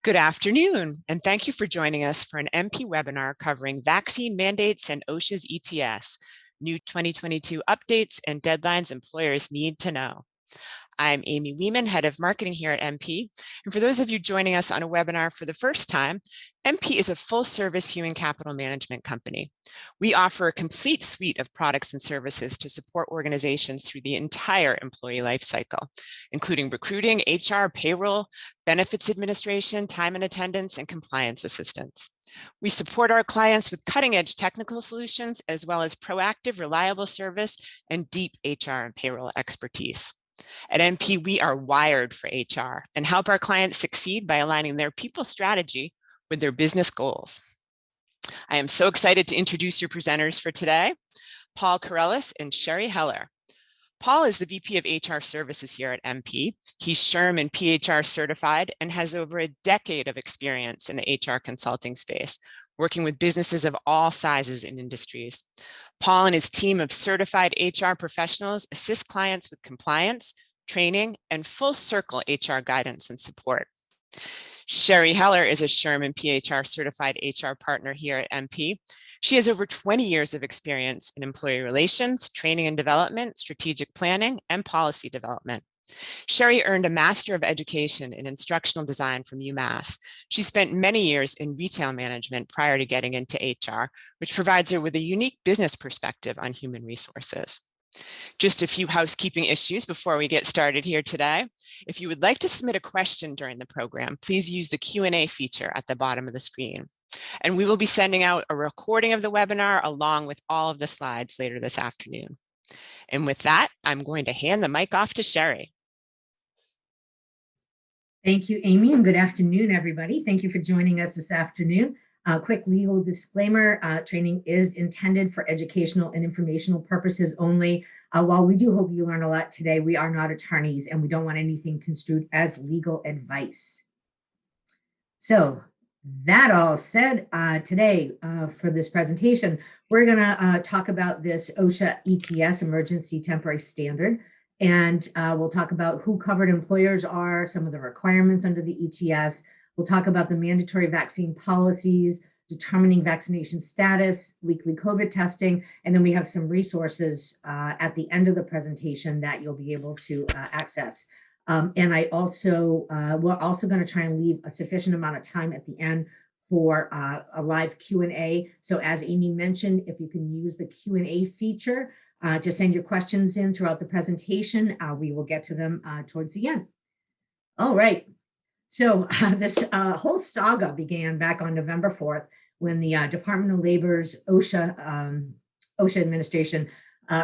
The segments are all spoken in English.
Good afternoon, and thank you for joining us for an MP webinar covering vaccine mandates and OSHA's ETS, new 2022 updates and deadlines employers need to know. I'm Amy Weeman, Head of Marketing here at MP. And for those of you joining us on a webinar for the first time, MP is a full-service human capital management company. We offer a complete suite of products and services to support organizations through the entire employee life cycle, including recruiting, HR, payroll, benefits administration, time and attendance, and compliance assistance. We support our clients with cutting-edge technical solutions, as well as proactive, reliable service and deep HR and payroll expertise. At MP, we are wired for HR and help our clients succeed by aligning their people strategy with their business goals. I am so excited to introduce your presenters for today, Paul Carelis and Sheri Heller. Paul is the VP of HR Services here at MP. He's SHRM and PHR certified and has over a decade of experience in the HR consulting space, working with businesses of all sizes and industries. Paul and his team of certified HR professionals assist clients with compliance, training, and full circle HR guidance and support. Sheri Heller is a SHRM and PHR certified HR partner here at MP. She has over 20 years of experience in employee relations, training and development, strategic planning, and policy development. Sheri earned a Master of Education in Instructional Design from UMass. She spent many years in retail management prior to getting into HR, which provides her with a unique business perspective on human resources. Just a few housekeeping issues before we get started here today. If you would like to submit a question during the program, please use the Q&A feature at the bottom of the screen. And we will be sending out a recording of the webinar along with all of the slides later this afternoon. And with that, I'm going to hand the mic off to Sheri. Thank you, Amy, and good afternoon, everybody. Thank you for joining us this afternoon. Quick legal disclaimer, training is intended for educational and informational purposes only. While we do hope you learn a lot today, we are not attorneys and we don't want anything construed as legal advice. So that all said, today for this presentation, we're going to talk about this OSHA ETS, Emergency Temporary Standard. And we'll talk about who covered employers are, some of the requirements under the ETS. We'll talk about the mandatory vaccine policies, determining vaccination status, weekly COVID testing, and then we have some resources at the end of the presentation that you'll be able to access. And we're also going to try and leave a sufficient amount of time at the end for a live Q&A. So as Amy mentioned, if you can use the Q&A feature, to send your questions in throughout the presentation. We will get to them towards the end. All right. So this whole saga began back on November 4th when the Department of Labor's OSHA administration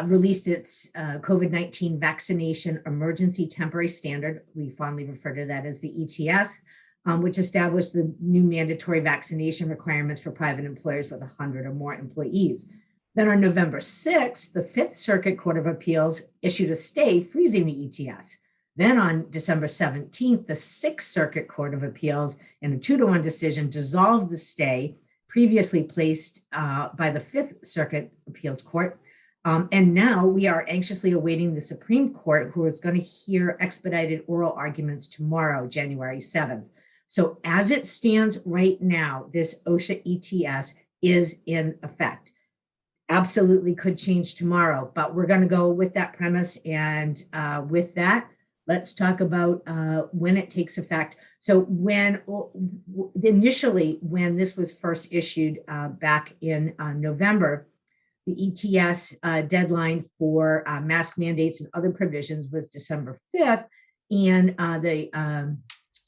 released its COVID-19 Vaccination Emergency Temporary Standard. We fondly refer to that as the ETS, which established the new mandatory vaccination requirements for private employers with 100 or more employees. Then on November 6th, the Fifth Circuit Court of Appeals issued a stay freezing the ETS. Then on December 17th, the Sixth Circuit Court of Appeals, in a 2-to-1 decision, dissolved the stay previously placed by the Fifth Circuit Appeals Court. And now we are anxiously awaiting the Supreme Court, who is going to hear expedited oral arguments tomorrow, January 7th. So as it stands right now, this OSHA ETS is in effect. Absolutely could change tomorrow, but we're going to go with that premise. And with that, let's talk about when it takes effect. So initially, when this was first issued back in November, the ETS deadline for mask mandates and other provisions was December 5th, and the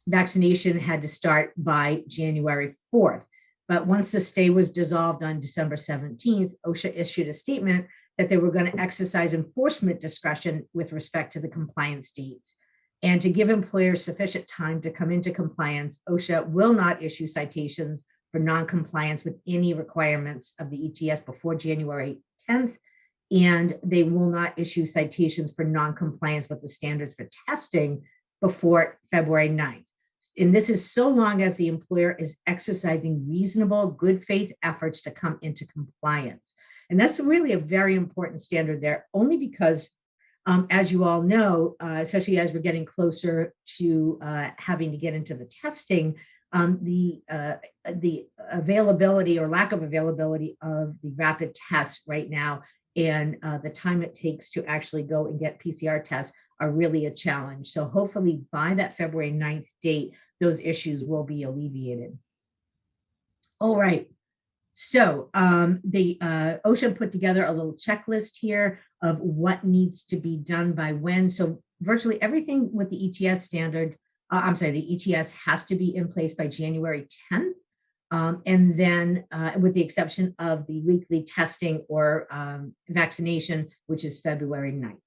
vaccination had to start by January 4th. But once the stay was dissolved on December 17th, OSHA issued a statement that they were going to exercise enforcement discretion with respect to the compliance dates. And to give employers sufficient time to come into compliance, OSHA will not issue citations for non-compliance with any requirements of the ETS before January 10th, and they will not issue citations for non-compliance with the standards for testing before February 9th. And this is so long as the employer is exercising reasonable, good faith efforts to come into compliance. And that's really a very important standard there, only because, as you all know, especially as we're getting closer to having to get into the testing, the availability or lack of availability of the rapid tests right now and the time it takes to actually go and get PCR tests are really a challenge. So hopefully by that February 9th date, those issues will be alleviated. All right. So the OSHA put together a little checklist here of what needs to be done by when. So virtually everything with the ETS standard, the ETS has to be in place by January 10th. And then with the exception of the weekly testing or vaccination, which is February 9th.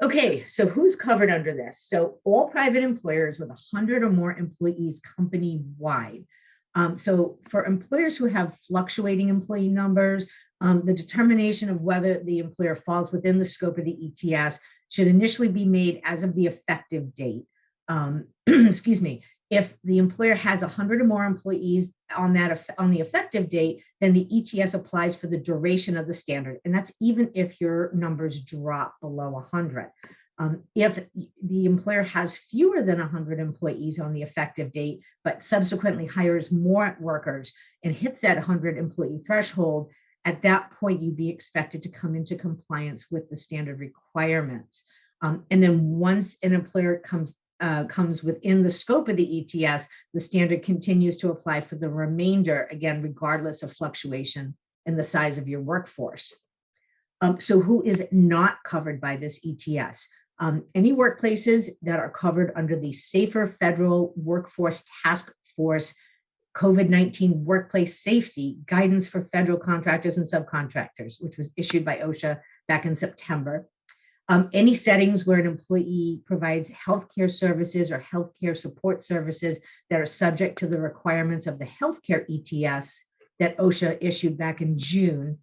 Okay, so who's covered under this? So all private employers with 100 or more employees company-wide. So for employers who have fluctuating employee numbers, the determination of whether the employer falls within the scope of the ETS should initially be made as of the effective date. Excuse me. If the employer has 100 or more employees on the effective date, then the ETS applies for the duration of the standard. And that's even if your numbers drop below 100. If the employer has fewer than 100 employees on the effective date, but subsequently hires more workers and hits that 100 employee threshold, at that point, you'd be expected to come into compliance with the standard requirements. And then once an employer comes within the scope of the ETS, the standard continues to apply for the remainder, again, regardless of fluctuation in the size of your workforce. So who is not covered by this ETS? Any workplaces that are covered under the Safer Federal Workforce Task Force COVID-19 Workplace Safety Guidance for Federal Contractors and Subcontractors, which was issued by OSHA back in September. Any settings where an employee provides healthcare services or healthcare support services that are subject to the requirements of the healthcare ETS that OSHA issued back in June.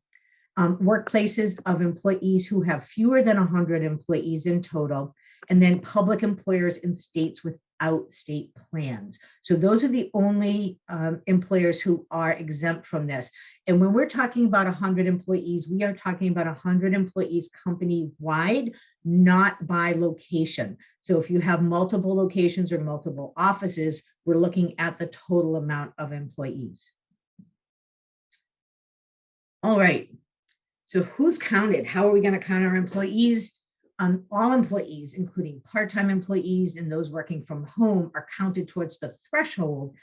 Workplaces of employees who have fewer than 100 employees in total, and then public employers in states without state plans. So those are the only employers who are exempt from this. And when we're talking about 100 employees, we are talking about 100 employees company-wide, not by location. So if you have multiple locations or multiple offices, we're looking at the total amount of employees. All right. So who's counted? How are we going to count our employees? All employees, including part-time employees and those working from home, are counted towards the threshold,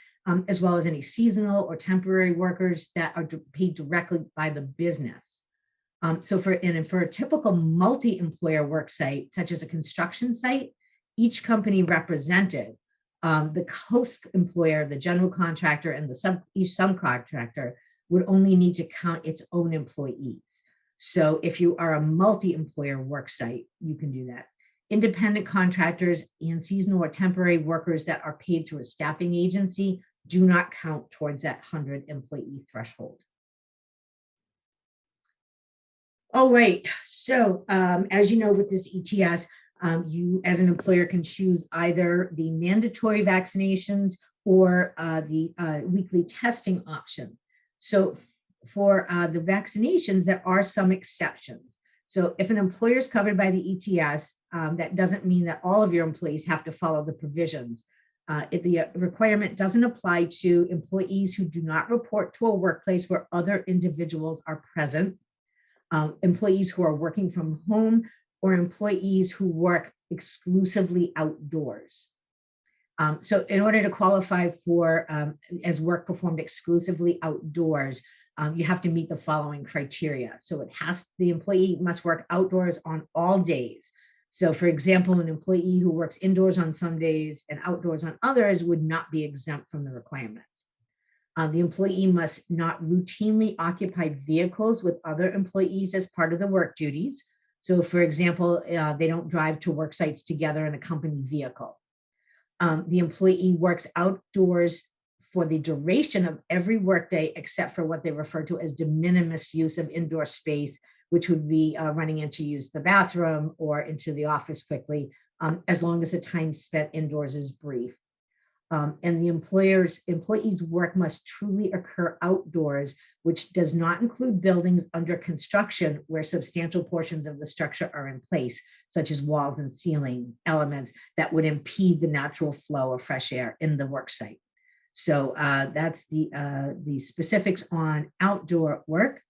as well as any seasonal or temporary workers that are paid directly by the business. So for a typical multi-employer work site, such as a construction site, each company represented, the host employer, the general contractor, and each subcontractor would only need to count its own employees. So if you are a multi-employer work site, you can do that. Independent contractors and seasonal or temporary workers that are paid through a staffing agency do not count towards that 100 employee threshold. All right, so as you know, with this ETS, you as an employer can choose either the mandatory vaccinations or the weekly testing option. So for the vaccinations, there are some exceptions. So if an employer is covered by the ETS, that doesn't mean that all of your employees have to follow the provisions. The requirement doesn't apply to employees who do not report to a workplace where other individuals are present, employees who are working from home, or employees who work exclusively outdoors. So in order to qualify for as work performed exclusively outdoors, you have to meet the following criteria. So the employee must work outdoors on all days. So for example, an employee who works indoors on some days and outdoors on others would not be exempt from the requirements. The employee must not routinely occupy vehicles with other employees as part of the work duties. So for example, they don't drive to work sites together in a company vehicle. The employee works outdoors for the duration of every workday, except for what they refer to as de minimis use of indoor space, which would be running in to use the bathroom or into the office quickly, as long as the time spent indoors is brief. And the employees' work must truly occur outdoors, which does not include buildings under construction where substantial portions of the structure are in place, such as walls and ceiling elements that would impede the natural flow of fresh air in the work site. So that's the specifics on outdoor work.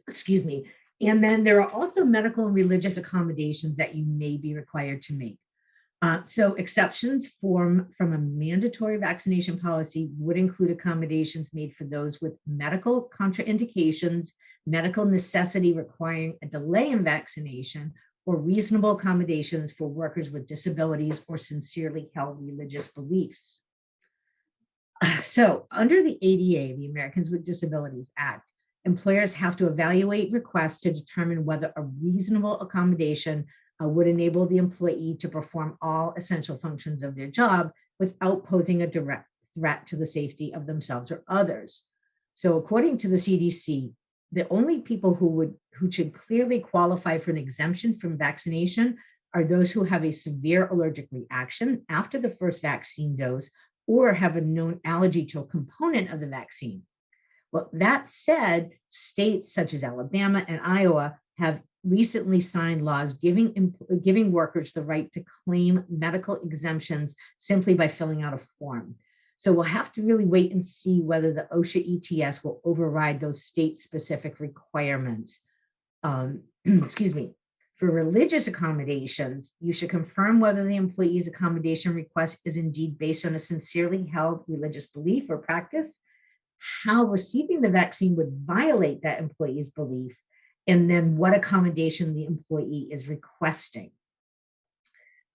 Excuse me. And then there are also medical and religious accommodations that you may be required to make. So exceptions from a mandatory vaccination policy would include accommodations made for those with medical contraindications, medical necessity requiring a delay in vaccination, or reasonable accommodations for workers with disabilities or sincerely held religious beliefs. So under the ADA, the Americans with Disabilities Act, employers have to evaluate requests to determine whether a reasonable accommodation would enable the employee to perform all essential functions of their job without posing a direct threat to the safety of themselves or others. So according to the CDC, the only people who should clearly qualify for an exemption from vaccination are those who have a severe allergic reaction after the first vaccine dose or have a known allergy to a component of the vaccine. Well, that said, states such as Alabama and Iowa have recently signed laws giving workers the right to claim medical exemptions simply by filling out a form. So we'll have to really wait and see whether the OSHA ETS will override those state-specific requirements. Excuse me. For religious accommodations, you should confirm whether the employee's accommodation request is indeed based on a sincerely held religious belief or practice, how receiving the vaccine would violate that employee's belief, and then what accommodation the employee is requesting.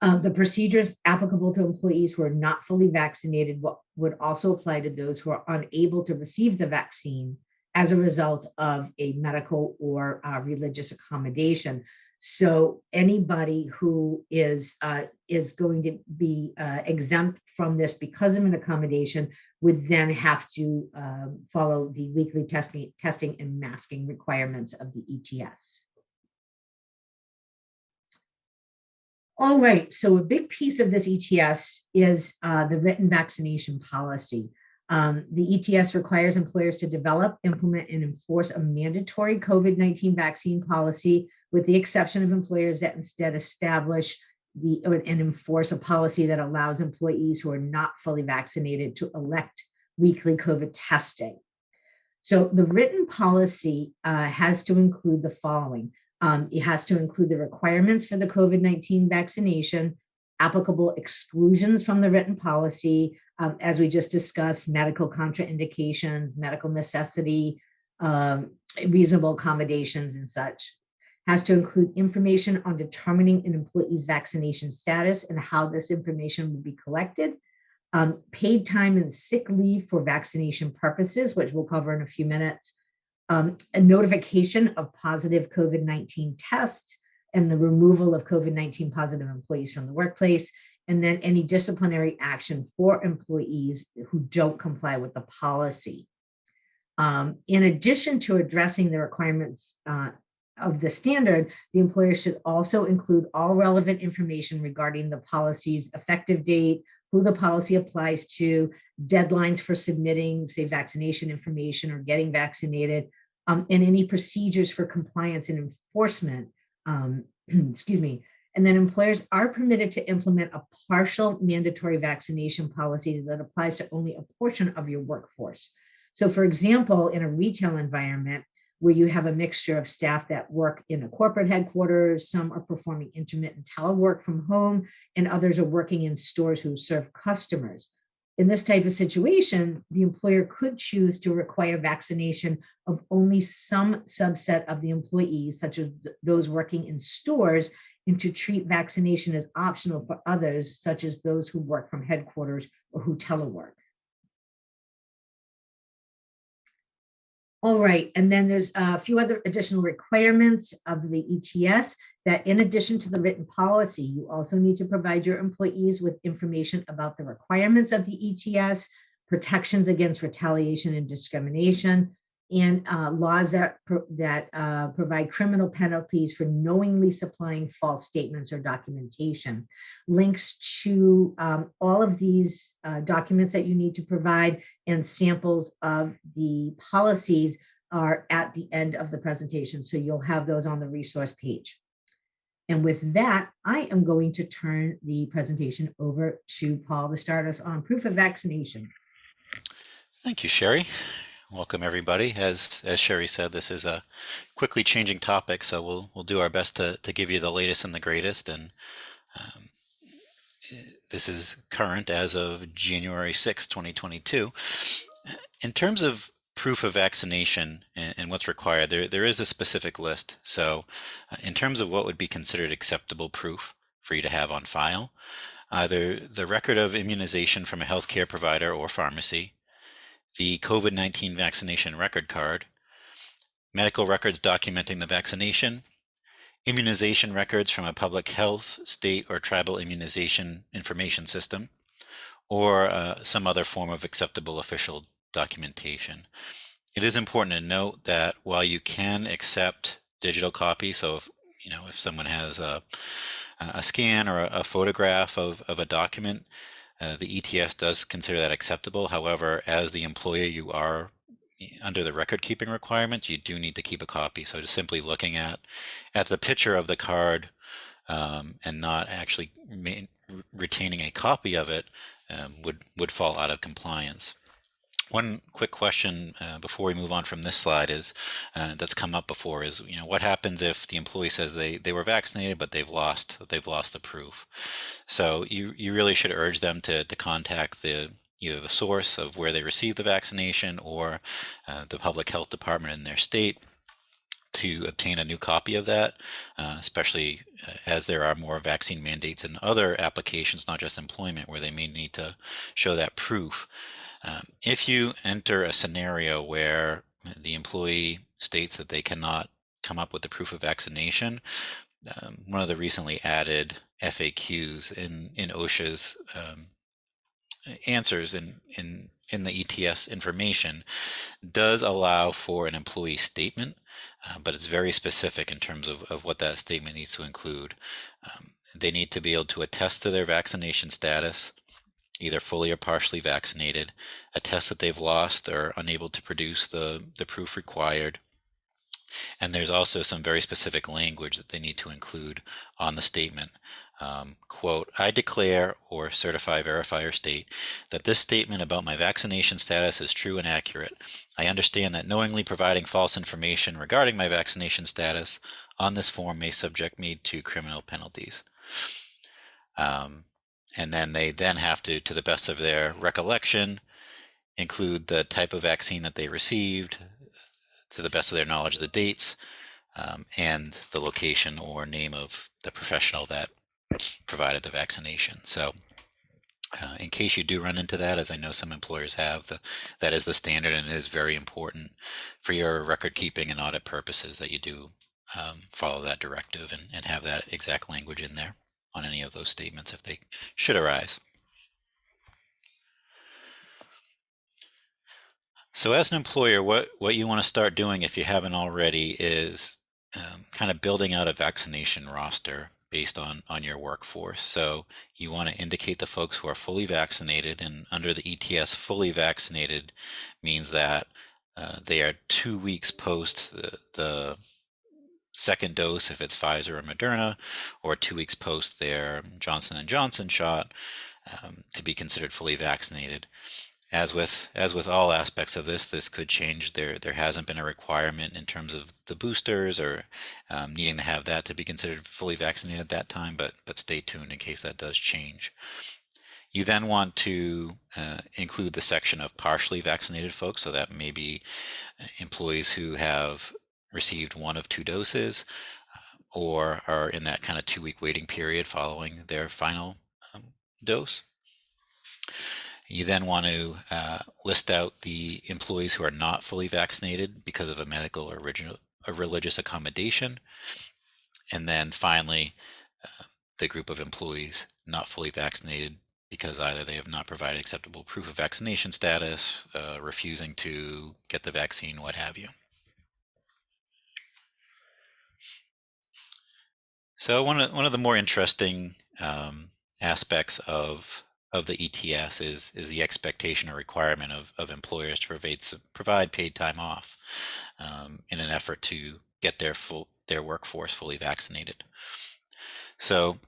The procedures applicable to employees who are not fully vaccinated would also apply to those who are unable to receive the vaccine as a result of a medical or religious accommodation. So anybody who is going to be exempt from this because of an accommodation would then have to follow the weekly testing and masking requirements of the ETS. All right, so a big piece of this ETS is the written vaccination policy. The ETS requires employers to develop, implement, and enforce a mandatory COVID-19 vaccine policy, with the exception of employers that instead establish and enforce a policy that allows employees who are not fully vaccinated to elect weekly COVID testing. So the written policy has to include the following. It has to include the requirements for the COVID-19 vaccination, applicable exclusions from the written policy, as we just discussed, medical contraindications, medical necessity, reasonable accommodations and such. Has to include information on determining an employee's vaccination status and how this information will be collected, paid time and sick leave for vaccination purposes, which we'll cover in a few minutes, a notification of positive COVID-19 tests and the removal of COVID-19 positive employees from the workplace, and then any disciplinary action for employees who don't comply with the policy. In addition to addressing the requirements of the standard, the employer should also include all relevant information regarding the policy's effective date, who the policy applies to, deadlines for submitting, say, vaccination information or getting vaccinated, and any procedures for compliance and enforcement. Excuse me. And then employers are permitted to implement a partial mandatory vaccination policy that applies to only a portion of your workforce. So, for example, in a retail environment where you have a mixture of staff that work in a corporate headquarters, some are performing intermittent telework from home, and others are working in stores who serve customers. In this type of situation, the employer could choose to require vaccination of only some subset of the employees, such as those working in stores, and to treat vaccination as optional for others, such as those who work from headquarters or who telework. All right, and then there's a few other additional requirements of the ETS that, in addition to the written policy, you also need to provide your employees with information about the requirements of the ETS, protections against retaliation and discrimination, and laws that provide criminal penalties for knowingly supplying false statements or documentation. Links to all of these documents that you need to provide and samples of the policies are at the end of the presentation. So you'll have those on the resource page. And with that, I am going to turn the presentation over to Paul to start us on proof of vaccination. Thank you, Sheri. Welcome, everybody. As Sheri said, this is a quickly changing topic, so we'll do our best to give you the latest and the greatest. And this is current as of January 6, 2022. In terms of proof of vaccination and what's required, there is a specific list. So in terms of what would be considered acceptable proof for you to have on file, either the record of immunization from a healthcare provider or pharmacy, the COVID-19 vaccination record card, medical records documenting the vaccination, immunization records from a public health, state, or tribal immunization information system, or some other form of acceptable official documentation. It is important to note that while you can accept digital copies, so if someone has a scan or a photograph of a document, the ETS does consider that acceptable. However, as the employer, you are under the record keeping requirements, you do need to keep a copy. So just simply looking at the picture of the card and not actually retaining a copy of it would fall out of compliance. One quick question before we move on from this slide is that's come up before is what happens if the employee says they were vaccinated but they've lost the proof. So you really should urge them to contact either the source of where they received the vaccination or the public health department in their state to obtain a new copy of that, especially as there are more vaccine mandates in other applications, not just employment, where they may need to show that proof. If you enter a scenario where the employee states that they cannot come up with the proof of vaccination, one of the recently added FAQs in OSHA's answers in the ETS information does allow for an employee statement, but it's very specific in terms of what that statement needs to include. They need to be able to attest to their vaccination status, either fully or partially vaccinated, attest that they've lost or unable to produce the proof required. And there's also some very specific language that they need to include on the statement. Quote, I declare or certify, verify, or state that this statement about my vaccination status is true and accurate. I understand that knowingly providing false information regarding my vaccination status on this form may subject me to criminal penalties. And then they have to the best of their recollection, include the type of vaccine that they received, to the best of their knowledge, the dates, and the location or name of the professional that provided the vaccination. So in case you do run into that, as I know some employers have, that is the standard, and it is very important for your record keeping and audit purposes that you do follow that directive and have that exact language in there on any of those statements if they should arise. So as an employer, what you want to start doing, if you haven't already, is kind of building out a vaccination roster based on your workforce. So you want to indicate the folks who are fully vaccinated, and under the ETS, fully vaccinated means that they are 2 weeks post the second dose if it's Pfizer or Moderna, or 2 weeks post their Johnson & Johnson shot to be considered fully vaccinated. As with all aspects of this could change. There hasn't been a requirement in terms of the boosters or needing to have that to be considered fully vaccinated at that time, but stay tuned in case that does change. You then want to include the section of partially vaccinated folks, so that may be employees who have received 1 of 2 doses or are in that kind of 2-week waiting period following their final dose. You then want to list out the employees who are not fully vaccinated because of a medical or religious accommodation. And then finally, the group of employees not fully vaccinated because either they have not provided acceptable proof of vaccination status, refusing to get the vaccine, what have you. So one of the more interesting aspects of the ETS is the expectation or requirement of employers to provide paid time off in an effort to get their workforce fully vaccinated. So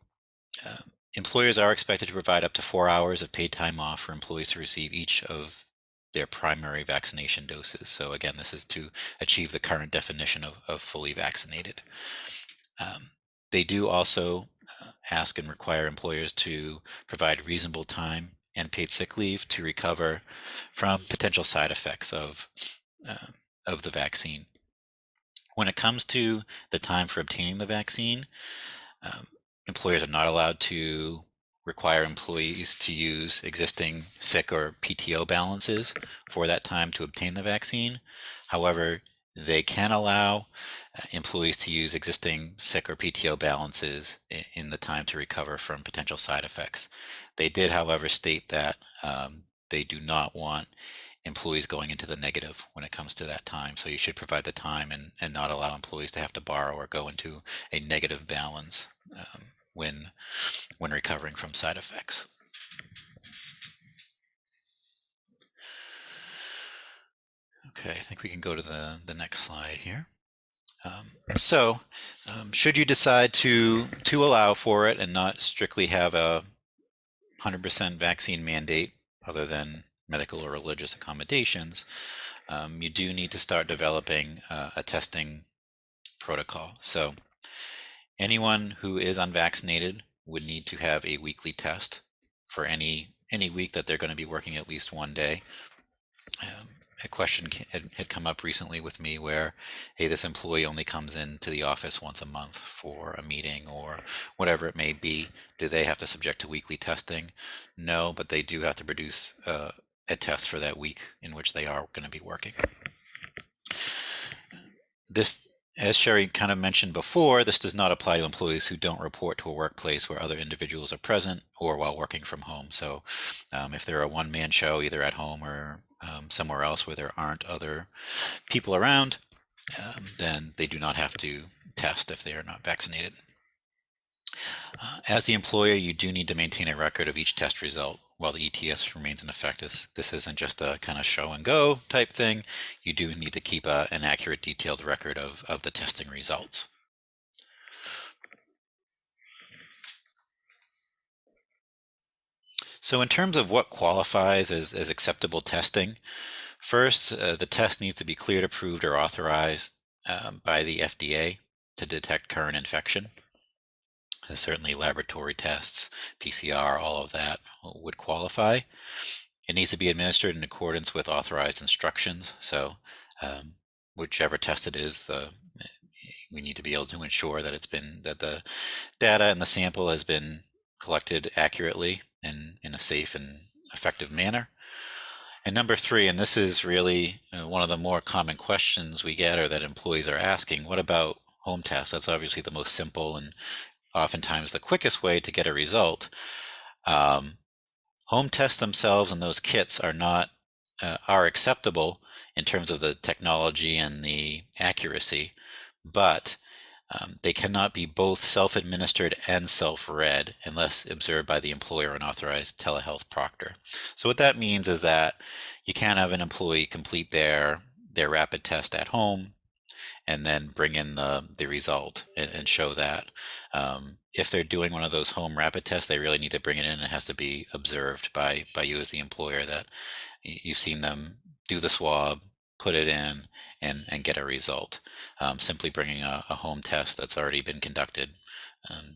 employers are expected to provide up to 4 hours of paid time off for employees to receive each of their primary vaccination doses. So again, this is to achieve the current definition of fully vaccinated. They do also ask and require employers to provide reasonable time and paid sick leave to recover from potential side effects of the vaccine. When it comes to the time for obtaining the vaccine, employers are not allowed to require employees to use existing sick or PTO balances for that time to obtain the vaccine. However, they can allow employees to use existing sick or PTO balances in the time to recover from potential side effects. They did, however, state that they do not want employees going into the negative when it comes to that time. So you should provide the time and not allow employees to have to borrow or go into a negative balance when recovering from side effects. Okay, I think we can go to the next slide here. Should you decide to allow for it and not strictly have a 100% vaccine mandate other than medical or religious accommodations, you do need to start developing a testing protocol. So anyone who is unvaccinated would need to have a weekly test for any week that they're going to be working at least one day. A question had come up recently with me where, hey, this employee only comes into the office once a month for a meeting or whatever it may be. Do they have to subject to weekly testing? No, but they do have to produce a test for that week in which they are going to be working. This, as Sheri kind of mentioned before, this does not apply to employees who don't report to a workplace where other individuals are present or while working from home. So if they're a one-man show, either at home or somewhere else where there aren't other people around, then they do not have to test if they are not vaccinated. As the employer, you do need to maintain a record of each test result while the ETS remains in effect. This isn't just a kind of show and go type thing. You do need to keep an accurate, detailed record of the testing results. So in terms of what qualifies as acceptable testing, first, the test needs to be cleared, approved, or authorized by the FDA to detect current infection. Certainly laboratory tests, PCR, all of that would qualify. It needs to be administered in accordance with authorized instructions. So whichever test it is, we need to be able to ensure that the data and the sample has been collected accurately and in a safe and effective manner. And number 3, and this is really one of the more common questions we get or that employees are asking, what about home tests? That's obviously the most simple and oftentimes the quickest way to get a result. Home tests themselves and those kits are acceptable in terms of the technology and the accuracy, but they cannot be both self-administered and self-read unless observed by the employer and authorized telehealth proctor. So what that means is that you can't have an employee complete their rapid test at home and then bring in the result and show that. If they're doing one of those home rapid tests, they really need to bring it in. It has to be observed by you as the employer that you've seen them do the swab, put it in, and get a result. Simply bringing a home test that's already been conducted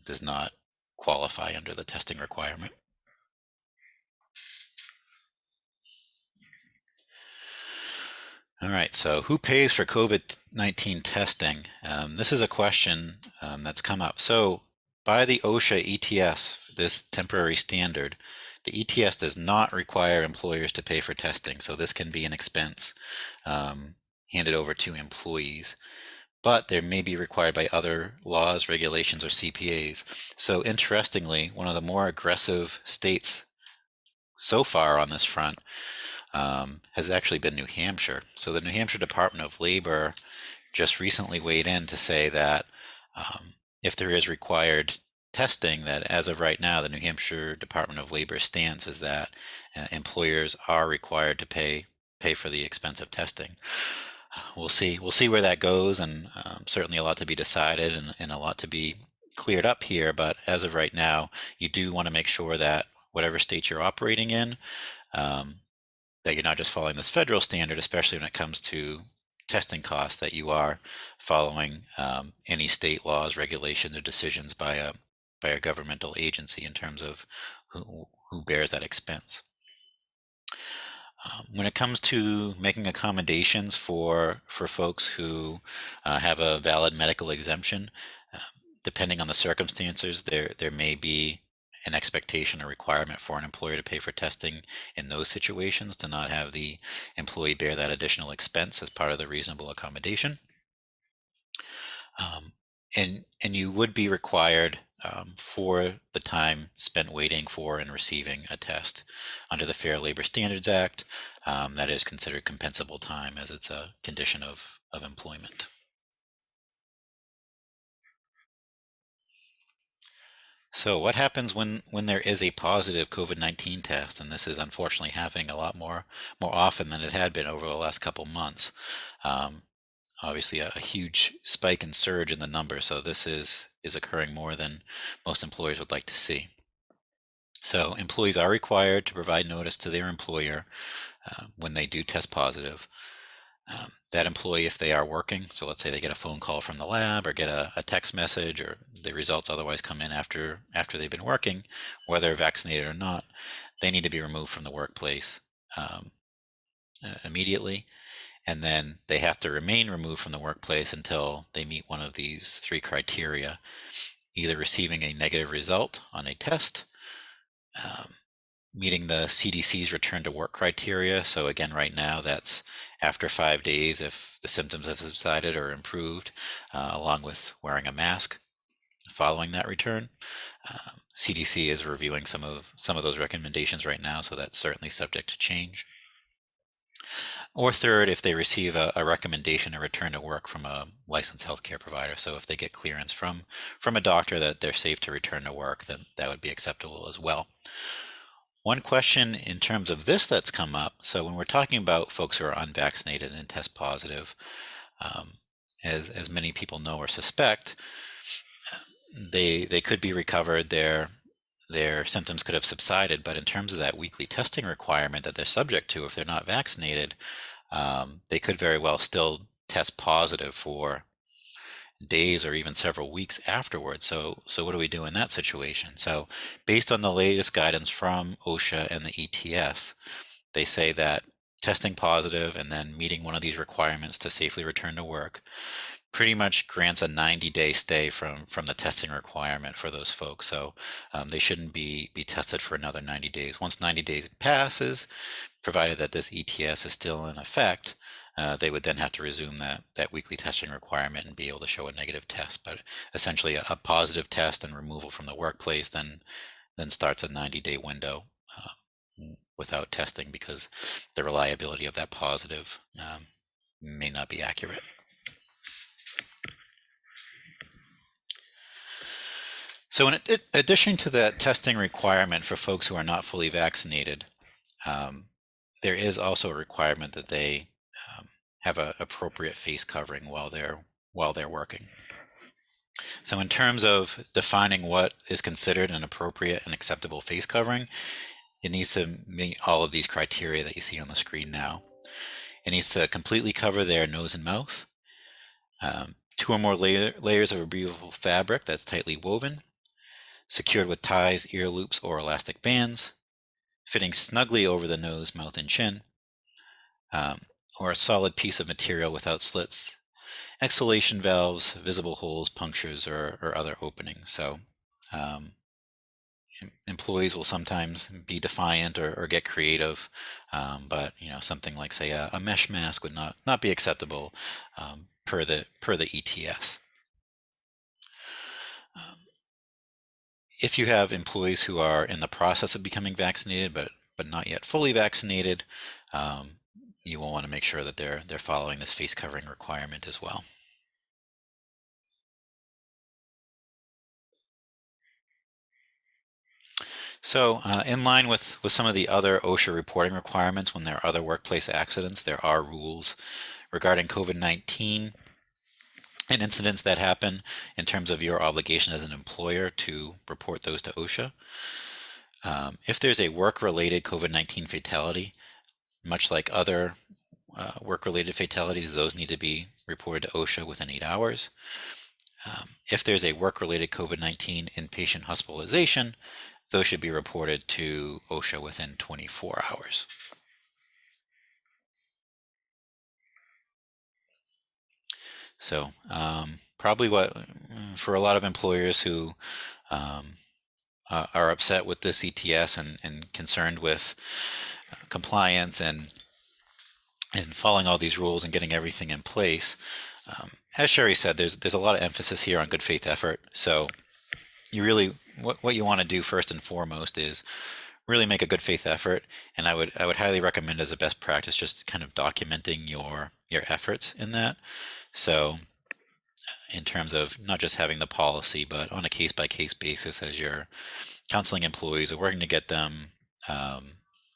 does not qualify under the testing requirement. All right, so who pays for COVID-19 testing? This is a question that's come up. So by the OSHA ETS, this temporary standard, the ETS does not require employers to pay for testing. So this can be an expense handed over to employees, but there may be required by other laws, regulations, or CPAs. So interestingly, one of the more aggressive states so far on this front has actually been New Hampshire. So the New Hampshire Department of Labor just recently weighed in to say that if there is required testing, that as of right now, the New Hampshire Department of Labor stance is that employers are required to pay for the expense of testing. We'll see where that goes, and certainly a lot to be decided and a lot to be cleared up here. But as of right now, you do want to make sure that whatever state you're operating in, that you're not just following this federal standard, especially when it comes to testing costs, that you are following any state laws, regulations, or decisions by a governmental agency in terms of who bears that expense. When it comes to making accommodations for folks who have a valid medical exemption, depending on the circumstances, there may be an expectation or requirement for an employer to pay for testing in those situations, to not have the employee bear that additional expense as part of the reasonable accommodation. And you would be required for the time spent waiting for and receiving a test under the Fair Labor Standards Act. That is considered compensable time, as it's a condition of employment. So what happens when there is a positive COVID-19 test? And this is unfortunately happening a lot more often than it had been over the last couple months. Obviously a huge spike and surge in the number, so this is occurring more than most employers would like to see. So employees are required to provide notice to their employer when they do test positive. That employee, if they are working, so let's say they get a phone call from the lab or get a text message, or the results otherwise come in after they've been working, whether vaccinated or not, they need to be removed from the workplace immediately. And then they have to remain removed from the workplace until they meet one of these 3 criteria: either receiving a negative result on a test, meeting the CDC's return to work criteria. So again, right now, that's after 5 days if the symptoms have subsided or improved, along with wearing a mask following that return. CDC is reviewing some of those recommendations right now, so that's certainly subject to change. Or third, if they receive a recommendation to return to work from a licensed healthcare provider. So if they get clearance from a doctor that they're safe to return to work, then that would be acceptable as well. One question in terms of this that's come up, so when we're talking about folks who are unvaccinated and test positive, as many people know or suspect, they could be recovered, their symptoms could have subsided, but in terms of that weekly testing requirement that they're subject to if they're not vaccinated, they could very well still test positive for days or even several weeks afterwards. So what do we do in that situation? So based on the latest guidance from OSHA and the ETS, they say that testing positive and then meeting one of these requirements to safely return to work pretty much grants a 90-day stay from the testing requirement for those folks. So they shouldn't be tested for another 90 days. Once 90 days passes, provided that this ETS is still in effect, they would then have to resume that weekly testing requirement and be able to show a negative test. But essentially a positive test and removal from the workplace then starts a 90-day window without testing, because the reliability of that positive may not be accurate. So in addition to that testing requirement for folks who are not fully vaccinated, there is also a requirement that they have an appropriate face covering while they're working. So in terms of defining what is considered an appropriate and acceptable face covering, it needs to meet all of these criteria that you see on the screen now. It needs to completely cover their nose and mouth, 2 or more layers of a breathable fabric that's tightly woven, secured with ties, ear loops, or elastic bands, fitting snugly over the nose, mouth, and chin, or a solid piece of material without slits, exhalation valves, visible holes, punctures, or other openings. So employees will sometimes be defiant or get creative, but something like, say, a mesh mask would not be acceptable per the ETS. If you have employees who are in the process of becoming vaccinated but but not yet fully vaccinated, you will want to make sure that they're following this face covering requirement as well. So in line with some of the other OSHA reporting requirements, when there are other workplace accidents, there are rules regarding COVID-19 and incidents that happen in terms of your obligation as an employer to report those to OSHA. If there's a work-related COVID-19 fatality, much like other work-related fatalities, those need to be reported to OSHA within 8 hours. If there's a work-related COVID-19 inpatient hospitalization, those should be reported to OSHA within 24 hours. So probably what, for a lot of employers who are upset with this ETS and concerned with compliance and following all these rules and getting everything in place, as Sheri said, there's a lot of emphasis here on good faith effort. So you really, what you want to do first and foremost is really make a good faith effort, and I would highly recommend as a best practice just kind of documenting your efforts in that. So in terms of not just having the policy, but on a case-by-case basis as you're counseling employees or working to get them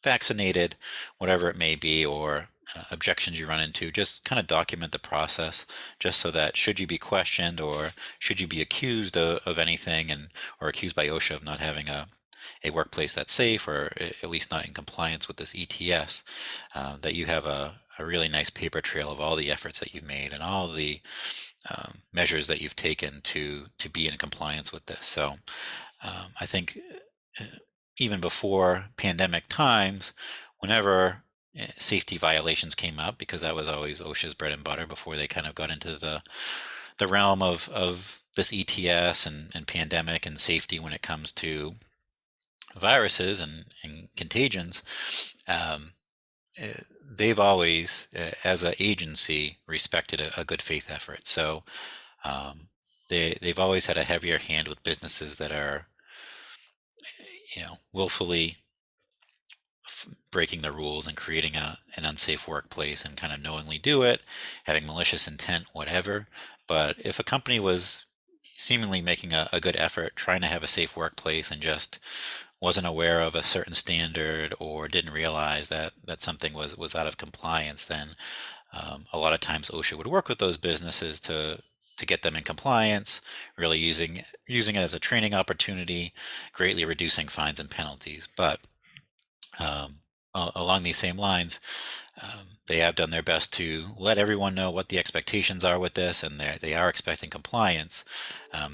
vaccinated, whatever it may be, or objections you run into, just kind of document the process, just so that should you be questioned or should you be accused of anything, or accused by OSHA of not having a workplace that's safe, or at least not in compliance with this ETS, that you have a really nice paper trail of all the efforts that you've made and all the measures that you've taken to be in compliance with this. So I think even before pandemic times, whenever safety violations came up, because that was always OSHA's bread and butter before they kind of got into the realm of this ETS and pandemic and safety when it comes to viruses and contagions, they've always, as an agency, respected a good faith effort. So they've always had a heavier hand with businesses that are, willfully breaking the rules and creating an unsafe workplace and kind of knowingly do it, having malicious intent, whatever. But if a company was seemingly making a good effort, trying to have a safe workplace, and just wasn't aware of a certain standard or didn't realize that something was out of compliance, then a lot of times OSHA would work with those businesses to get them in compliance, really using it as a training opportunity, greatly reducing fines and penalties. But along these same lines, they have done their best to let everyone know what the expectations are with this, and they are expecting compliance.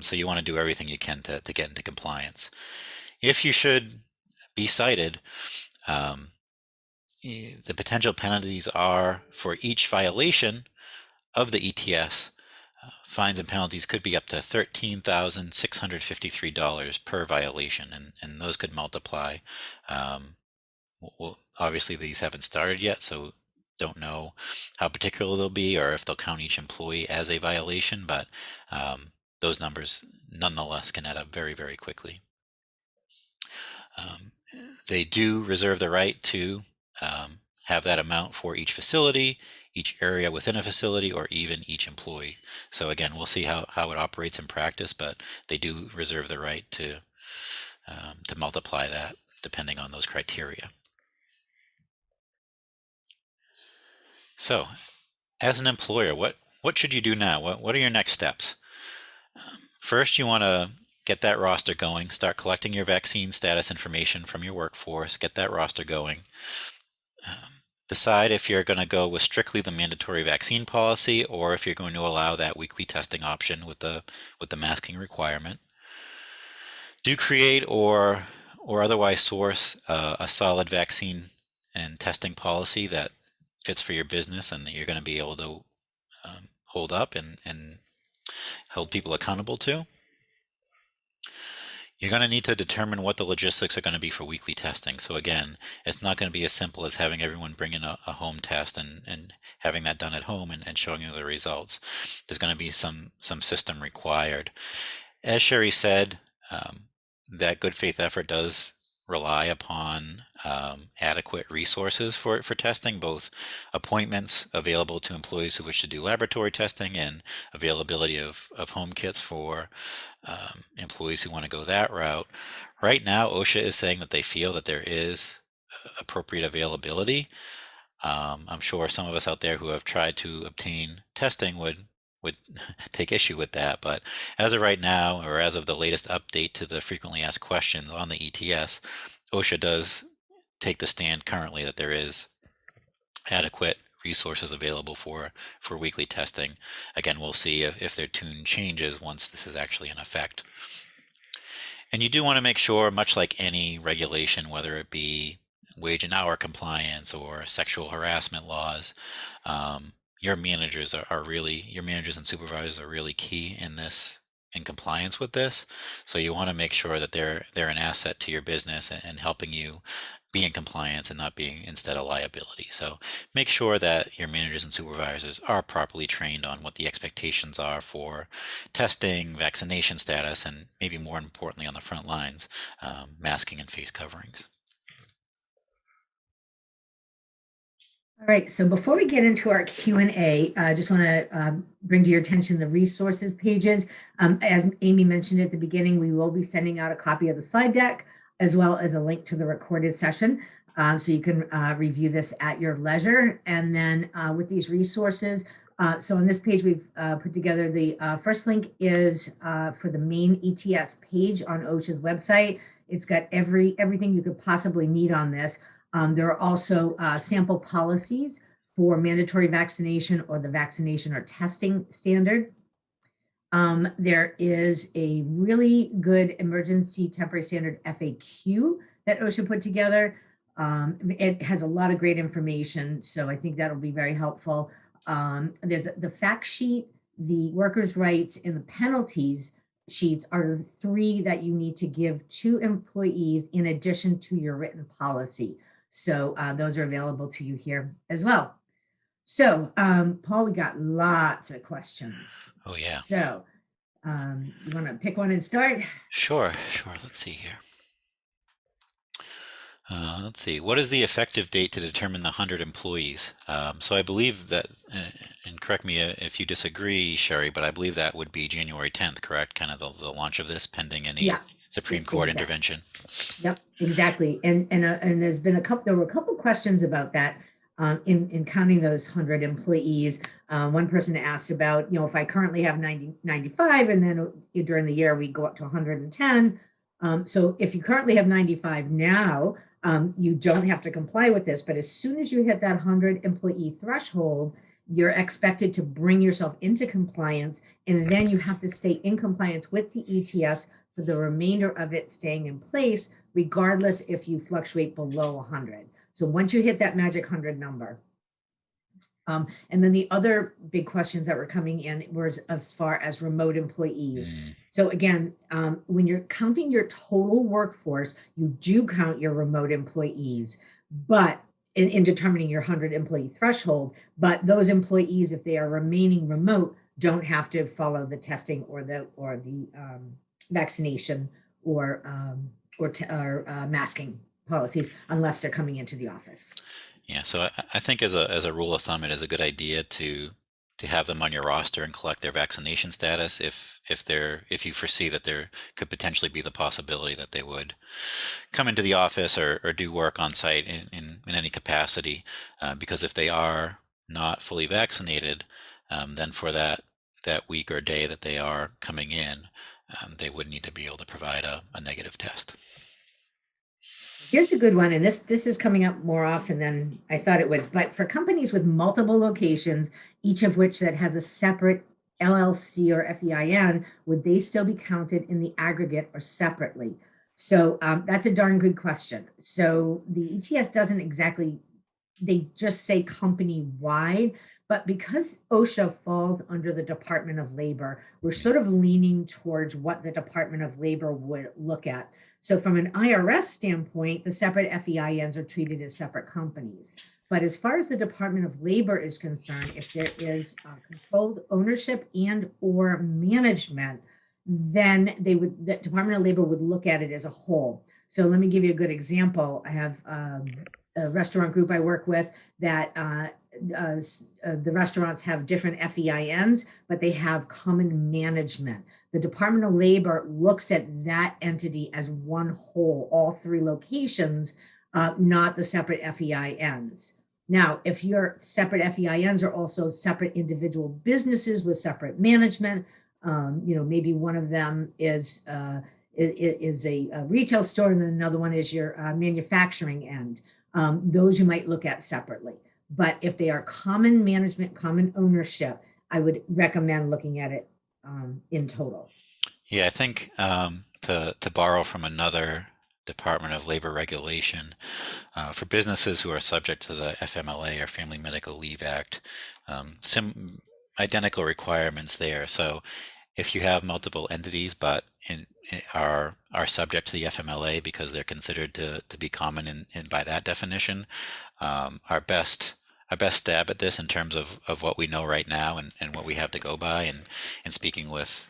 So you want to do everything you can to get into compliance. If you should be cited, the potential penalties are, for each violation of the ETS, fines and penalties could be up to $13,653 per violation, and those could multiply. Well, obviously these haven't started yet, so don't know how particular they'll be or if they'll count each employee as a violation, but those numbers nonetheless can add up very, very quickly. They do reserve the right to have that amount for each facility, each area within a facility, or even each employee. So again, we'll see how it operates in practice, but they do reserve the right to multiply that depending on those criteria. So as an employer, what should you do now? What are your next steps? First, you want to get that roster going, start collecting your vaccine status information from your workforce, get that roster going. Decide if you're going to go with strictly the mandatory vaccine policy, or if you're going to allow that weekly testing option with the masking requirement. Do create or otherwise source a solid vaccine and testing policy that fits for your business and that you're going to be able to hold up and hold people accountable to. You're going to need to determine what the logistics are going to be for weekly testing. So again, it's not going to be as simple as having everyone bring in a home test and having that done at home and showing you the results. There's going to be some system required. As Sheri said, that good faith effort does rely upon adequate resources for testing, both appointments available to employees who wish to do laboratory testing and availability of home kits for employees who want to go that route. Right now, OSHA is saying that they feel that there is appropriate availability. I'm sure some of us out there who have tried to obtain testing would take issue with that, but as of right now, or as of the latest update to the frequently asked questions on the ETS, OSHA does take the stand currently that there is adequate resources available for weekly testing. Again, we'll see if their tune changes once this is actually in effect. And you do want to make sure, much like any regulation, whether it be wage and hour compliance or sexual harassment laws, your managers your managers and supervisors are really key in compliance with this. So you want to make sure that they're an asset to your business and helping you be in compliance and not being instead a liability. So make sure that your managers and supervisors are properly trained on what the expectations are for testing, vaccination status, and maybe more importantly on the front lines, masking and face coverings. All right, so before we get into our Q&A, I just want to bring to your attention the resources pages. As Amy mentioned at the beginning, we will be sending out a copy of the slide deck as well as a link to the recorded session. So you can review this at your leisure. And then with these resources, so on this page, we've put together the first link is for the main ETS page on OSHA's website. It's got everything you could possibly need on this. There are also sample policies for mandatory vaccination or the vaccination or testing standard. There is a really good emergency temporary standard FAQ that OSHA put together. It has a lot of great information, so I think that'll be very helpful. There's the fact sheet, the workers' rights, and the penalties sheets are the three that you need to give to employees in addition to your written policy. So those are available to you here as well. So Paul, we got lots of questions. Oh yeah. So you want to pick one and start? Sure. Let's see here. Let's see. What is the effective date to determine the 100 employees? So I believe that, and correct me if you disagree, Sheri, but I believe that would be January 10th, correct? Kind of the launch of this, pending any Supreme Court intervention. Yep, exactly. And there's been there were a couple questions about that in counting those 100 employees. One person asked about, if I currently have 95 and then during the year we go up to 110. So if you currently have 95 now, you don't have to comply with this, but as soon as you hit that 100 employee threshold, you're expected to bring yourself into compliance, and then you have to stay in compliance with the ETS for the remainder of it staying in place, regardless if you fluctuate below 100. So once you hit that magic 100 number. And then the other big questions that were coming in were as far as remote employees. So again, when you're counting your total workforce, you do count your remote employees, but in determining your 100 employee threshold, but those employees, if they are remaining remote, don't have to follow the testing or the vaccination or masking policies unless they're coming into the office. Yeah, so I think as a rule of thumb, it is a good idea to have them on your roster and collect their vaccination status if you foresee that there could potentially be the possibility that they would come into the office or do work on site in any capacity, because if they are not fully vaccinated, then for that week or day that they are coming in, they would need to be able to provide a negative test. Here's a good one, and this is coming up more often than I thought it would, but for companies with multiple locations, each of which that has a separate LLC or FEIN, would they still be counted in the aggregate or separately? So that's a darn good question. So the ETS doesn't exactly, they just say company-wide, but because OSHA falls under the Department of Labor, we're sort of leaning towards what the Department of Labor would look at. So from an IRS standpoint, the separate FEINs are treated as separate companies. But as far as the Department of Labor is concerned, if there is controlled ownership and or management, then the Department of Labor would look at it as a whole. So let me give you a good example. I have a restaurant group I work with that the restaurants have different FEINs, but they have common management. The Department of Labor looks at that entity as one whole, all three locations, not the separate FEINs. Now, if your separate FEINs are also separate individual businesses with separate management, maybe one of them is a retail store and then another one is your manufacturing end. Those you might look at separately. But if they are common management, common ownership, I would recommend looking at it in total. Yeah, I think to borrow from another Department of Labor regulation, for businesses who are subject to the FMLA or Family Medical Leave Act, some identical requirements there. So if you have multiple entities but are subject to the FMLA because they're considered to be common in by that definition, our best stab at this in terms of what we know right now and what we have to go by, and speaking with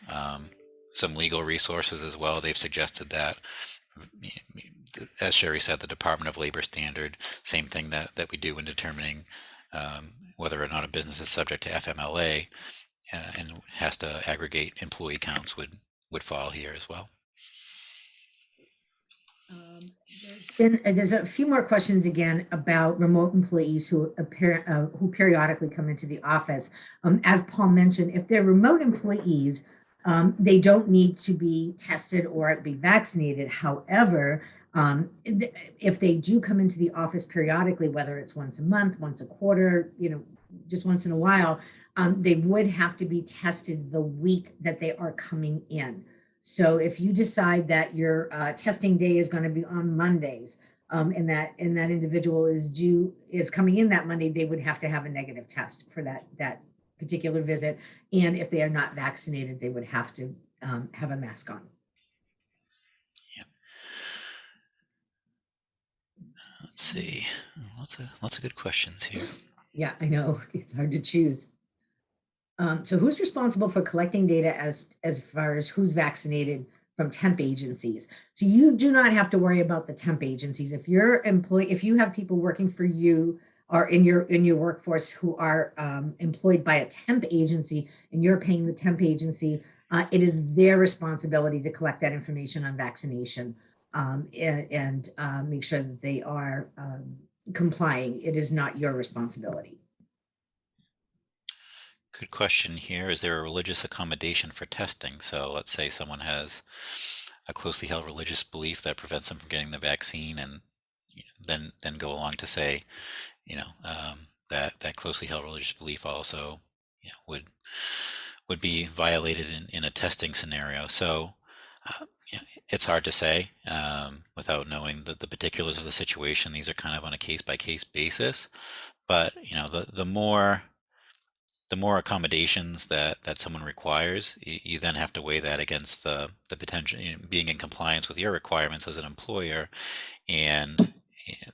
some legal resources as well, they've suggested that, as Sheri said, the Department of Labor standard, same thing that we do in determining whether or not a business is subject to FMLA and has to aggregate employee counts would fall here as well. There's a few more questions again about remote employees who periodically come into the office. As Paul mentioned, if they're remote employees, they don't need to be tested or be vaccinated. However, if they do come into the office periodically, whether it's once a month, once a quarter, just once in a while, they would have to be tested the week that they are coming in. So if you decide that your testing day is going to be on Mondays, and that individual is coming in that Monday, they would have to have a negative test for that particular visit. And if they are not vaccinated, they would have to have a mask on. Yep. Let's see. Lots of good questions here. Yeah, I know. It's hard to choose. So who's responsible for collecting data as far as who's vaccinated from temp agencies? So you do not have to worry about the temp agencies. If you have people working for you or in your workforce who are employed by a temp agency and you're paying the temp agency, it is their responsibility to collect that information on vaccination and make sure that they are complying. It is not your responsibility. Good question here. Is there a religious accommodation for testing? So let's say someone has a closely held religious belief that prevents them from getting the vaccine, and then go along to say, that closely held religious belief also would be violated in a testing scenario. So it's hard to say without knowing the particulars of the situation. These are kind of on a case-by-case basis, but the more accommodations that someone requires, you then have to weigh that against the potential being in compliance with your requirements as an employer and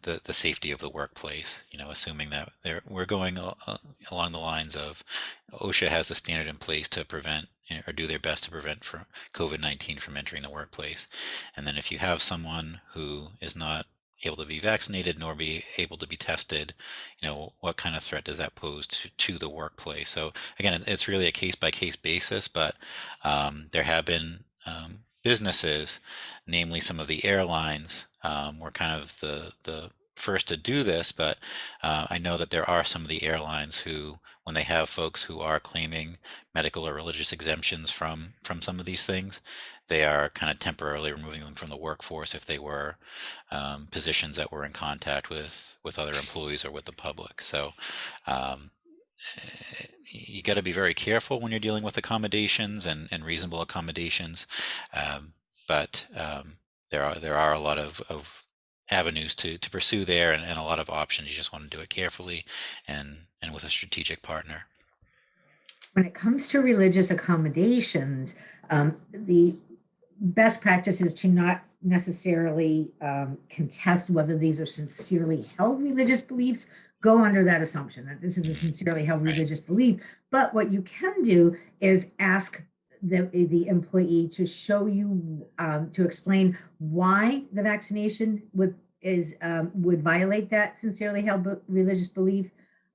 the safety of the workplace. Assuming that we're going along the lines of OSHA has the standard in place to prevent or do their best to prevent COVID-19 from entering the workplace. And then if you have someone who is not able to be vaccinated nor be able to be tested, what kind of threat does that pose to the workplace? So again, it's really a case-by-case basis, but there have been businesses, namely some of the airlines, were kind of the first to do this, but I know that there are some of the airlines who, when they have folks who are claiming medical or religious exemptions from some of these things, they are kind of temporarily removing them from the workforce if they were positions that were in contact with other employees or with the public. So you got to be very careful when you're dealing with accommodations and reasonable accommodations, but there are a lot of avenues to pursue there, and a lot of options. You just want to do it carefully and with a strategic partner. When it comes to religious accommodations, the best practice is to not necessarily contest whether these are sincerely held religious beliefs. Go under that assumption that this is a sincerely held religious belief. But what you can do is ask the employee to show you, to explain why the vaccination would violate that sincerely held religious belief.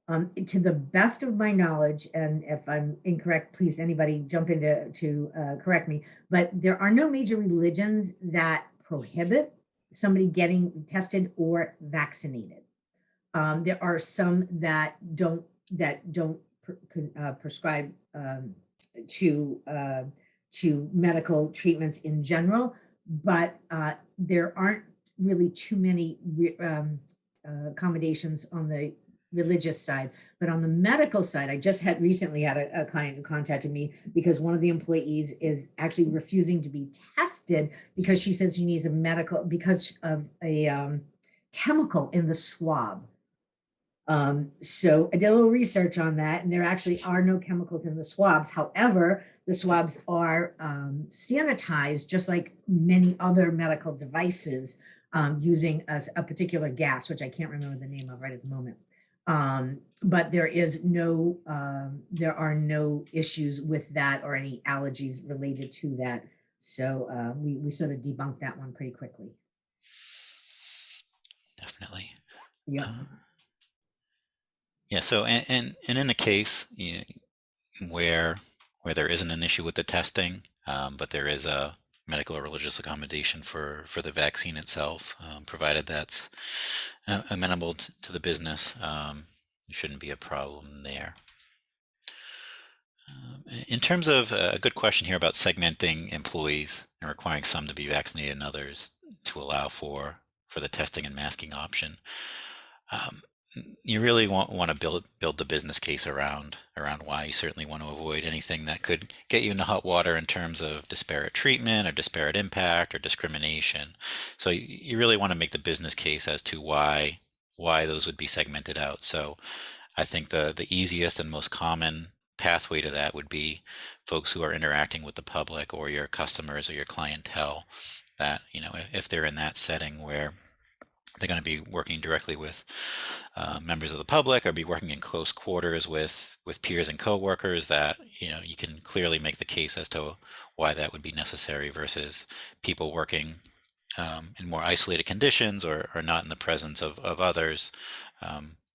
To the best of my knowledge, and if I'm incorrect, please anybody jump in to correct me, but there are no major religions that prohibit somebody getting tested or vaccinated. There are some that don't prescribe to medical treatments in general, but there aren't really too many accommodations on the religious side. But on the medical side, I just recently had a client who contacted me because one of the employees is actually refusing to be tested because she says she needs a medical, because of a chemical in the swab. So I did a little research on that, and there actually are no chemicals in the swabs. However, the swabs are sanitized just like many other medical devices, using a particular gas, which I can't remember the name of right at the moment. But there are no issues with that or any allergies related to that. So we sort of debunked that one pretty quickly. Definitely. Yeah. Yeah. So, and in a case where there isn't an issue with the testing, but there is a medical or religious accommodation for the vaccine itself, provided that's amenable to the business, it shouldn't be a problem there. In terms of a good question here about segmenting employees and requiring some to be vaccinated and others to allow for the testing and masking option, you really want to build the business case around why. You certainly want to avoid anything that could get you into hot water in terms of disparate treatment or disparate impact or discrimination. So you really want to make the business case as to why those would be segmented out. So I think the easiest and most common pathway to that would be folks who are interacting with the public or your customers or your clientele, that, if they're in that setting where they're going to be working directly with members of the public or be working in close quarters with peers and coworkers, that you can clearly make the case as to why that would be necessary versus people working in more isolated conditions or not in the presence of others,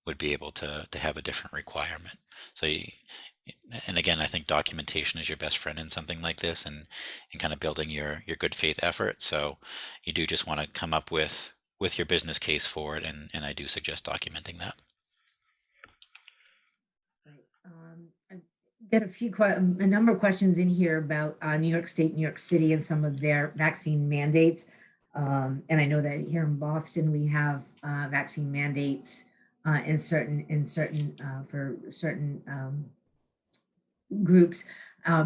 would be able to have a different requirement. So and again, I think documentation is your best friend in something like this, and kind of building your good faith effort. So you do just want to come up with your business case for it, and I do suggest documenting that. I get a number of questions in here about New York State, New York City, and some of their vaccine mandates. And I know that here in Boston we have vaccine mandates for certain groups.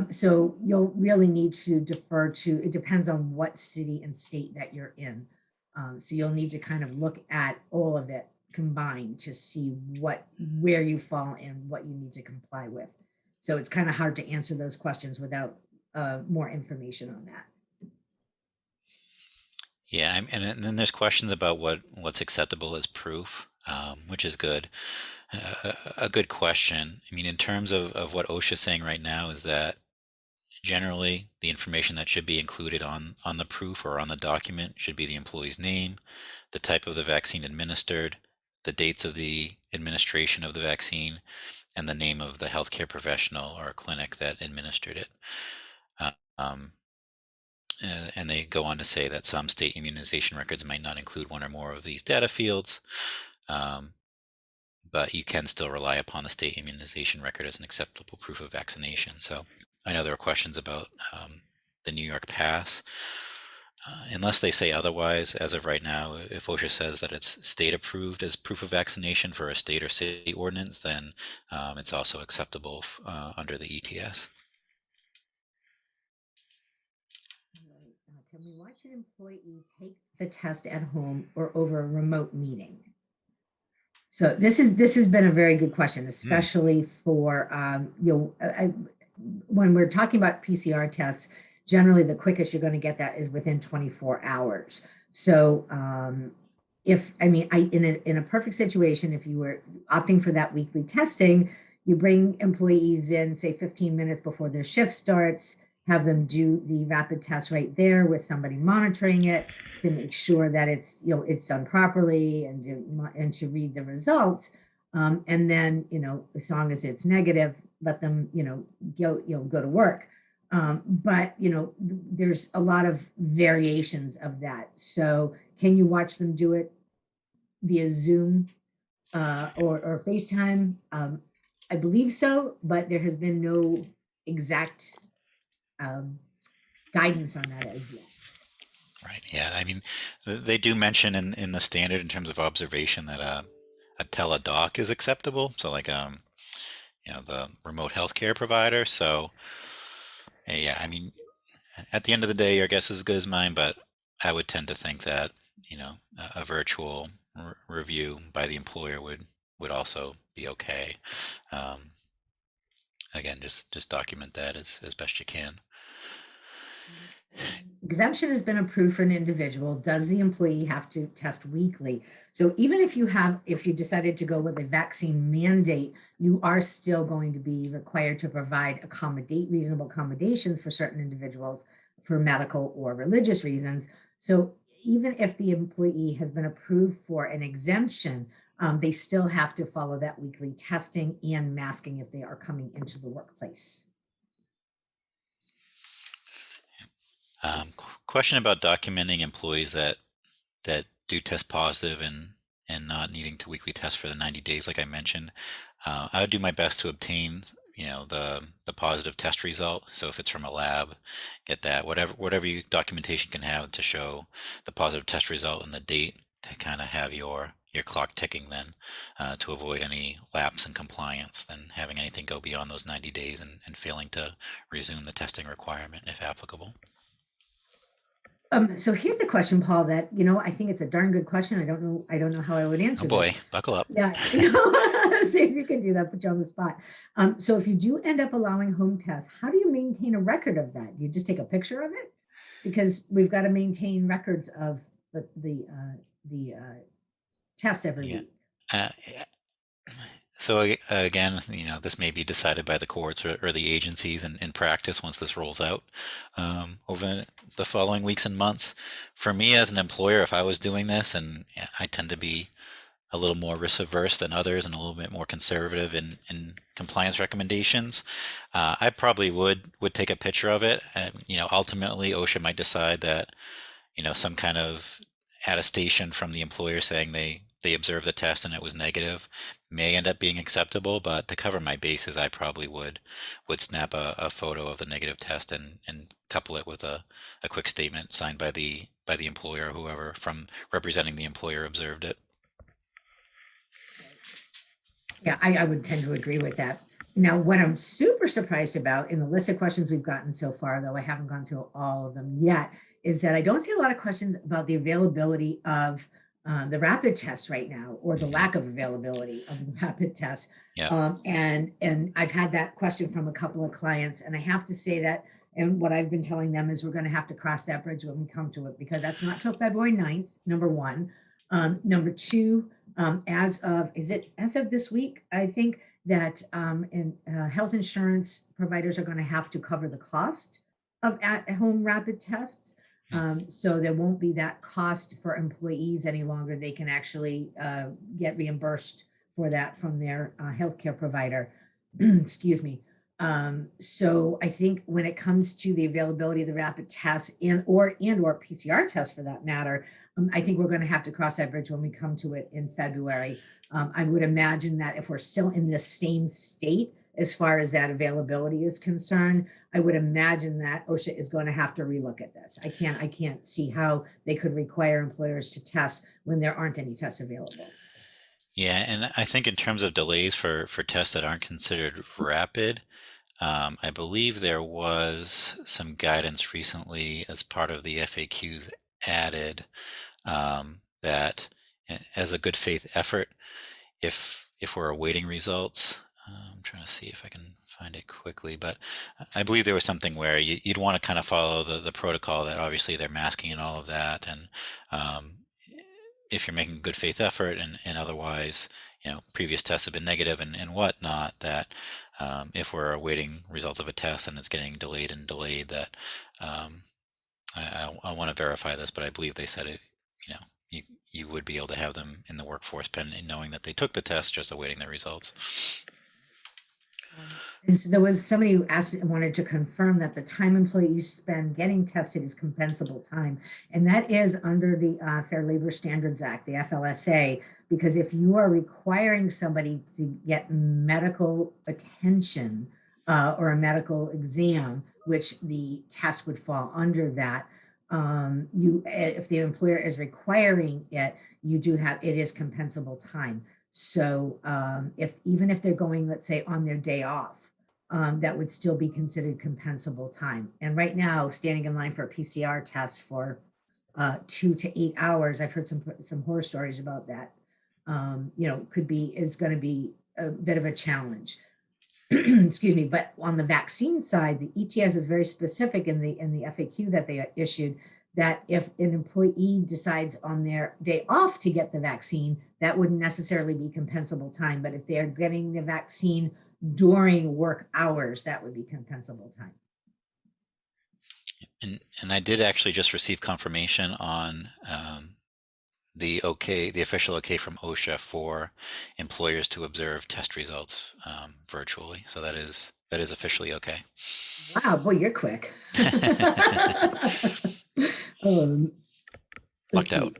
So you'll really need to defer to, it depends on what city and state that you're in. So you'll need to kind of look at all of it combined to see where you fall and what you need to comply with. So it's kind of hard to answer those questions without more information on that. Yeah, and then there's questions about what's acceptable as proof, which is good. A good question. I mean, in terms of what OSHA is saying right now, is that generally the information that should be included on the proof or on the document should be the employee's name, the type of the vaccine administered, the dates of the administration of the vaccine, and the name of the healthcare professional or clinic that administered it. And they go on to say that some state immunization records might not include one or more of these data fields, but you can still rely upon the state immunization record as an acceptable proof of vaccination. So I know there are questions about the New York Pass. Unless they say otherwise, as of right now, if OSHA says that it's state approved as proof of vaccination for a state or city ordinance, then it's also acceptable under the ETS. Tell me, why should an employee take the test at home or over a remote meeting? So this has been a very good question, especially for when we're talking about PCR tests. Generally, the quickest you're going to get that is within 24 hours. So in a perfect situation, if you were opting for that weekly testing, you bring employees in, say 15 minutes before their shift starts, have them do the rapid test right there with somebody monitoring it to make sure that it's, it's done properly, and to read the results. And then, as long as it's negative, let them, go to work. But, there's a lot of variations of that. So can you watch them do it via Zoom or FaceTime? I believe so, but there has been no exact guidance on that as yet. Right. Yeah. I mean, they do mention in the standard in terms of observation that a teledoc is acceptable. So like the remote healthcare provider. So yeah, I mean, at the end of the day, your guess is as good as mine, but I would tend to think that a virtual review by the employer would also be okay. Again, just document that as best you can. Exemption has been approved for an individual. Does the employee have to test weekly? So even if you decided to go with a vaccine mandate, you are still going to be required to provide reasonable accommodations for certain individuals for medical or religious reasons. So even if the employee has been approved for an exemption, they still have to follow that weekly testing and masking if they are coming into the workplace. Question about documenting employees that do test positive and not needing to weekly test for the 90 days, like I mentioned. I would do my best to obtain, the positive test result. So if it's from a lab, get that. Whatever documentation can have to show the positive test result and the date to kind of have your clock ticking then to avoid any lapse in compliance, then having anything go beyond those 90 days and failing to resume the testing requirement if applicable. So here's a question, Paul, that, I think it's a darn good question. I don't know how I would answer. Oh boy, this. Buckle up. Yeah. See if you can do that, put you on the spot. So if you do end up allowing home tests, how do you maintain a record of that? You just take a picture of it? Because we've got to maintain records of the tests every week. So again, this may be decided by the courts or the agencies in practice once this rolls out over the following weeks and months. For me as an employer, if I was doing this, and I tend to be a little more risk averse than others and a little bit more conservative in compliance recommendations, I probably would take a picture of it. And, ultimately OSHA might decide that, some kind of attestation from the employer saying they observed the test and it was negative may end up being acceptable, but to cover my bases, I probably would snap a photo of the negative test and couple it with a quick statement signed by the employer or whoever from representing the employer observed it. Yeah, I would tend to agree with that. Now, what I'm super surprised about in the list of questions we've gotten so far, though I haven't gone through all of them yet, is that I don't see a lot of questions about the availability of the rapid tests right now, or the lack of availability of the rapid tests. Yeah. And I've had that question from a couple of clients, and I have to say that, and what I've been telling them is we're going to have to cross that bridge when we come to it, because that's not till February 9th, number one. Number two, as of this week, I think that health insurance providers are going to have to cover the cost of at-home rapid tests. So there won't be that cost for employees any longer. They can actually get reimbursed for that from their healthcare provider. Excuse me. So I think when it comes to the availability of the rapid tests or PCR tests for that matter, I think we're going to have to cross that bridge when we come to it in February. I would imagine that if we're still in the same state as far as that availability is concerned, I would imagine that OSHA is going to have to relook at this. I can't see how they could require employers to test when there aren't any tests available. Yeah, and I think in terms of delays for tests that aren't considered rapid, I believe there was some guidance recently as part of the FAQs added that as a good faith effort, if we're awaiting results, I'm trying to see if I can find it quickly, but I believe there was something where you'd want to kind of follow the protocol that obviously they're masking and all of that, and if you're making a good faith effort and otherwise previous tests have been negative and whatnot, that if we're awaiting results of a test and it's getting delayed and delayed, that I want to verify this, but I believe they said it, you would be able to have them in the workforce pending, knowing that they took the test, just awaiting the results. And so there was somebody who wanted to confirm that the time employees spend getting tested is compensable time. And that is under the Fair Labor Standards Act, the FLSA, because if you are requiring somebody to get medical attention or a medical exam, which the test would fall under that, if the employer is requiring it, it is compensable time. So even if they're going, let's say, on their day off, that would still be considered compensable time. And right now, standing in line for a PCR test for 2 to 8 hours, I've heard some horror stories about that. Is going to be a bit of a challenge. Excuse me. But on the vaccine side, the ETS is very specific in the FAQ that they issued, that if an employee decides on their day off to get the vaccine, that wouldn't necessarily be compensable time. But if they're getting the vaccine during work hours, that would be compensable time. And I did actually just receive confirmation on the official okay from OSHA for employers to observe test results virtually. So that is officially okay. Wow, boy, you're quick. Lucked out.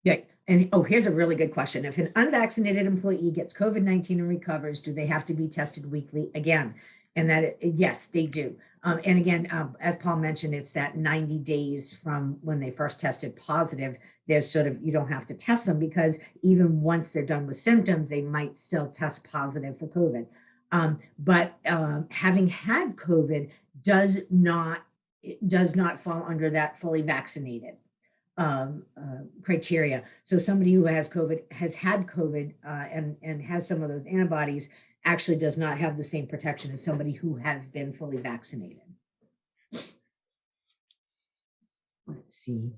Yeah. And here's a really good question. If an unvaccinated employee gets COVID-19 and recovers, do they have to be tested weekly again? And yes, they do. And again, as Paul mentioned, it's that 90 days from when they first tested positive. There's you don't have to test them, because even once they're done with symptoms, they might still test positive for COVID. But having had COVID does not fall under that fully vaccinated criteria. So somebody who has had COVID and has some of those antibodies actually does not have the same protection as somebody who has been fully vaccinated. Let's see.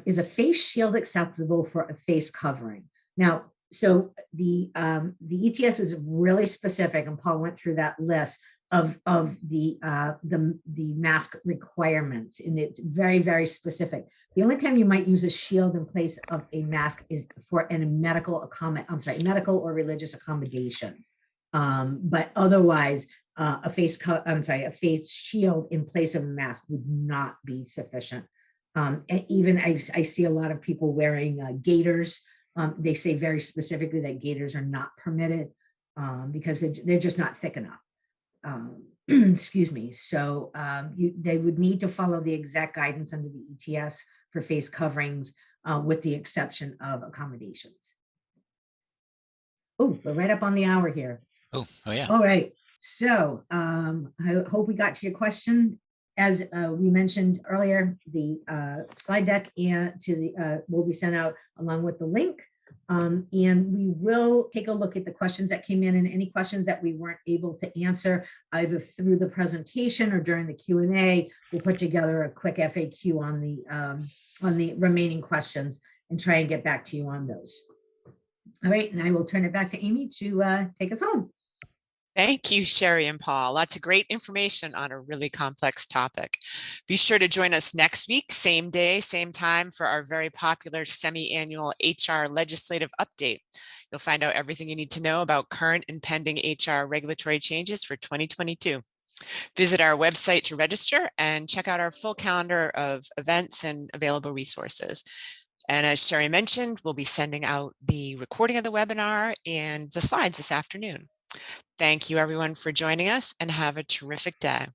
Is a face shield acceptable for a face covering? Now, so the ETS is really specific, and Paul went through that list of the mask requirements, and it's very, very specific. The only time you might use a shield in place of a mask is for a medical or religious accommodation. But otherwise, a face shield in place of a mask would not be sufficient. Even I see a lot of people wearing gaiters. They say very specifically that gaiters are not permitted because they're just not thick enough. Excuse me. So they would need to follow the exact guidance under the ETS for face coverings, with the exception of accommodations. Oh, we're right up on the hour here. Oh yeah. All right. So I hope we got to your question. As we mentioned earlier, the slide deck will be sent out along with the link. And we will take a look at the questions that came in, and any questions that we weren't able to answer either through the presentation or during the Q&A. We'll put together a quick FAQ on the remaining questions and try and get back to you on those. All right, and I will turn it back to Amy to take us home. Thank you, Sheri and Paul. Lots of great information on a really complex topic. Be sure to join us next week, same day, same time, for our very popular semi-annual HR legislative update. You'll find out everything you need to know about current and pending HR regulatory changes for 2022. Visit our website to register and check out our full calendar of events and available resources. And as Sheri mentioned, we'll be sending out the recording of the webinar and the slides this afternoon. Thank you, everyone, for joining us, and have a terrific day.